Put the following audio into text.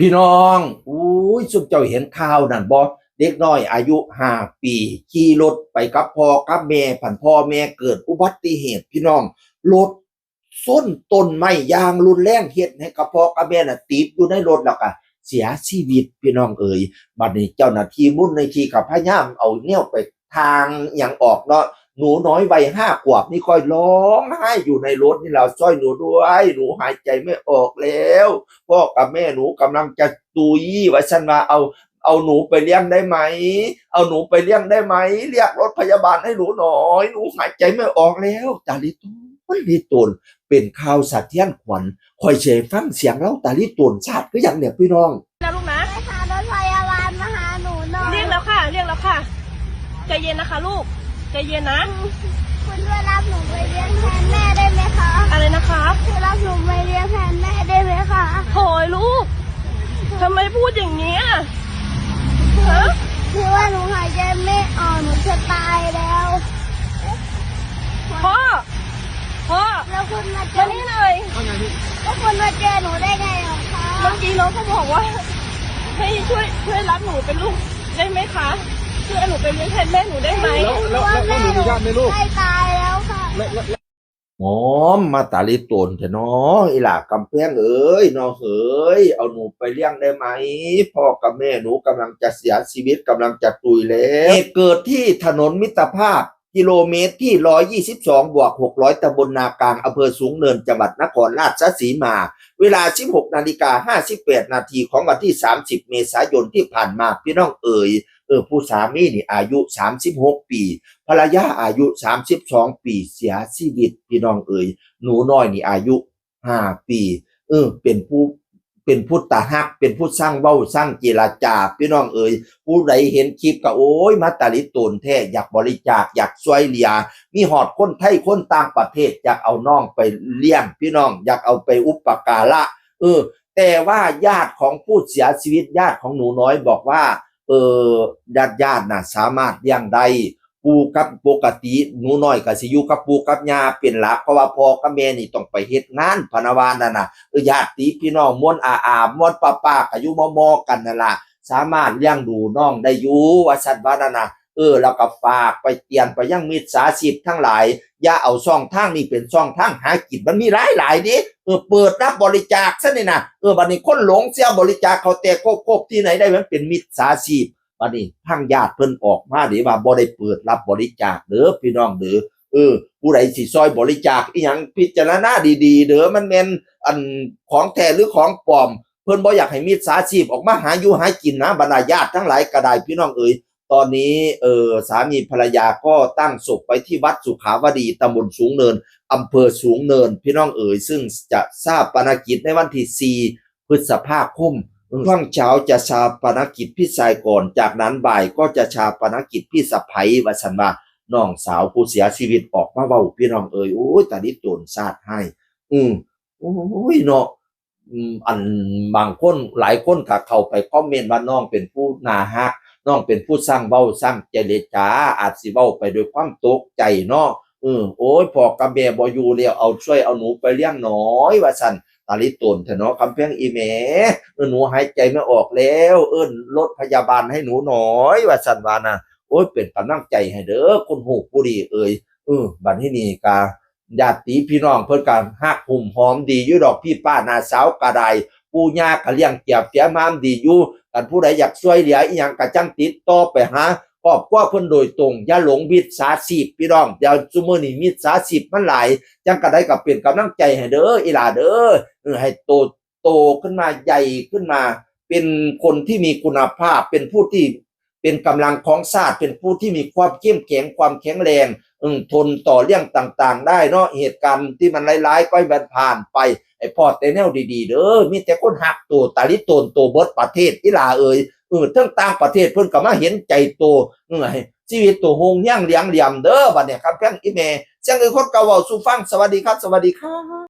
พี่น้องอุ้ยสุดเจ้าเห็นข่าวนั่นบ่เด็กน้อยอายุ5 ปีขี่รถไปกับพ่อกับแม่ผันพ่อแม่เกิดอุบัติเหตุพี่น้องรถส้นต้นไม้ยางรุนแรงเฮ็ดให้กับพ่อกับแม่น่ะติดอยู่ในรถแล้วก็เสียชีวิตพี่น้องเอ๋ยบัดนี้เจ้าหน้าที่มูลนิธิก็พยายามเอาแนวไปทางหยังออกเนาะหนูน้อยวัย5 ขวบนี่ค่อยร้องไห้อยู่ในรถนี่แล้วช่วยหนูด้วยหนูหายใจไม่ออกแล้วพ่อกับแม่หนูกำลังจะตุยว่าฉันว่าเอาหนูไปเลี้ยงได้ไหมเอาหนูไปเลี้ยงได้ไหมเรียกรถพยาบาลให้หนูหน่อยหนูหายใจไม่ออกแล้วตาลิตูนลิตูนเป็นข่าวสะเทือนขวัญคอยเชยฟังเสียงเล่าตาลิตูนชาติก็อย่างเนี่ยพี่น้องนะลูกนะไปหารถพยาบาลมาหาหนูหน่อยเรียกแล้วค่ะเรียกแล้วค่ะใจเย็นนะคะลูกใจเย็นนะคุณช่วยรับหนูไปเลี้ยงแทนแม่ได้ไหมคะ อะไรนะคะช่วยรับหนูไปเลี้ยงแทนแม่ได้ไหมคะโถยลูกทำไมพูดอย่างนี้ฮะคือว่าหนูหายใจไม่ออกหนูจะตายแล้วพ่อแล้วคุณมาเจ มา อ นี่หน่อยแล้วคุณมาเจอหนูได้ไงหรอคะ เมื่อกี้น้องเขาบอกว่าให้ช่วยรับหนูเป็นลูกได้ไหมคะช่วยหนูไปเลี้ยงแทนแม่หนูได้ไหมแล้วหนูมีญาติไหมลูกใกล้ตายแล้วค่ะอ๋อมาตาลิตูนเถอะเนาะอีหล่ากำแพงเอ้ยน้องเอ๋ยเอาหนูไปเลี้ยงได้ไหมพ่อกับแม่หนูกำลังจะเสียชีวิตกำลังจะตุยแล้วเหตุเกิดที่ถนนมิตรภาพกิโลเมตรที่122+600ตำบลนากลางอำเภอสูงเนินจังหวัดนครราชสีมาเวลา 16:58 นาทีของวันที่30 เมษายนที่ผ่านมาพี่น้องเอ๋ยผู้สามีนี่อายุ36 ปีภรรยาอายุ32 ปีเสียชีวิตพี่น้องเอ๋ยหนูน้อยนี่อายุ5 ปีเป็นผู้ตาฮักเป็นผู้สร้างเว้าสร้างเจรจาพี่น้องเอ๋ยผู้ใดเห็นคลิปก็โอ้ยมาตาลิตูนแท้อยากบริจาคอยากช่วยเหลือมีหอดคนไทยคนต่างประเทศอยากเอาน้องไปเลี้ยงพี่น้องอยากเอาไปอุปการะแต่ว่าญาติของผู้เสียชีวิตญาติของหนูน้อยบอกว่าญาติน่ะสามารถเลี้ยงได้ปู่กับปกติหนูน้อยก็สิอยู่กับปู่กับย่าเป็นหลักเพราะว่าพ่อกับแม่นี่ต้องไปเฮ็ดงานพะนะว่านั่นน่ะญาติพี่น้องม่วนอาม่วนป้าก็อยู่มอๆกันนั่นล่ะสามารถเลี้ยงดูน้องได้อยู่ว่าซั่นว่านั่นน่ะแล้วก็ฝากไปเตือนไปยังมิจฉาชีพทั้งหลายอย่าเอาช่องทางนี้เป็นช่องทางหากินมันมีหลายดิเปิดรับบริจาคซะนี่นะบัดนี้คนหลงเสียบริจาคเขาแต่โคบที่ไหนได้มันเป็นมิจฉาชีพบัดนี้ทางญาติเพิ่นออกมาดิว่าบ่ได้เปิดรับบริจาคเด้อพี่น้องเด้อผู้ใดสิซอยบริจาคอีหยังพิจารณาดีๆเด้อมันแม่นอันของแท้หรือของปลอมเพิ่นบ่อยากให้มิจฉาชีพออกมาหาอยู่หากินนะบรรดาญาติทั้งหลายก็ได้พี่น้องเอ๋ยตอนนี้สามีภรรยาก็ตั้งศพไว้ที่วัดสุขาวดีตำบลสูงเนินอำเภอสูงเนินพี่น้องเอ๋ยซึ่งจะทราบปนกิจในวันที่4 พฤษภาคมช่วงเช้าจะชาปนกิจพี่ชายก่อนจากนั้นบ่ายก็จะชาปนกิจพี่สะใภ้ว่าซั่นว่าน้องสาวผู้เสียชีวิตออกมาเว้าพี่น้องเอ๋ยโอ้ยตาลิโตนซาดให้โอ้ยเนาะอันบางคนหลายคนก็เข้าไปคอมเมนต์ว่าน้องเป็นผู้น่ารักน้องเป็นผู้สร้างเว้าสร้างเจรจาอาจสิเว้าไปด้วยความตกใจเนาะโอ้ยพ่อกับแม่บ่อยู่แล้วเอาช่วยเอาหนูไปเลี้ยงหน่อยว่าซั่นตาลิตูนเถอะเนาะคำแพงอีแหมหนูหายใจไม่ออกแล้วรถพยาบาลให้หนูหน่อยว่าซั่นว่าน่ะโอ้ยเป็นกำลังใจให้เด้อคุณฮู้ผู้ดีเอ่ยบัดนี้นี่ก็ญาติพี่น้องเพิ่นก็ฮักหุ่มหอมดีอยู่ดอกพี่ป้าน้าสาวก็ได้ปู่ย่าก็เลี้ยงเกียบเสียมามดีอยู่กันผู้ใดอยากช่วยเหลืออีหยังก็จังติดต่อไปหาครอบครัวเพิ่นโดยตรงอย่าหลงมิจฉาชีพพี่น้องเดี๋ยวซุมื้อนี้มิจฉาชีพมันหลายจังก็ได้ก็เป็นกำลังใจให้เด้ออีหล่าเด้อให้โตขึ้นมาใหญ่ขึ้นมาเป็นคนที่มีคุณภาพเป็นผู้ที่เป็นกำลังของชาติเป็นผู้ที่มีความเข้มแข็งความแข็งแรงทนต่อเรื่องต่างๆได้เนาะเหตุการณ์ที่มันร้ายๆก็ให้มันผ่านไปไอ้พ่อแต่แนวดีๆเด้อมีแต่คนหักตัวตาลิโตนโตเบิดประเทศอีหล่าเอ่ยทั้งต่างประเทศเพิ่นก็มาเห็นใจโตให้ชีวิตตัวโฮงย่างเลี้ยงเหลี่ยมเด้อบัดเนี่ยครับแพงอีแม่เสียงคนเก่าเว้าสู่ฟังสวัสดีครับสวัสดีครับ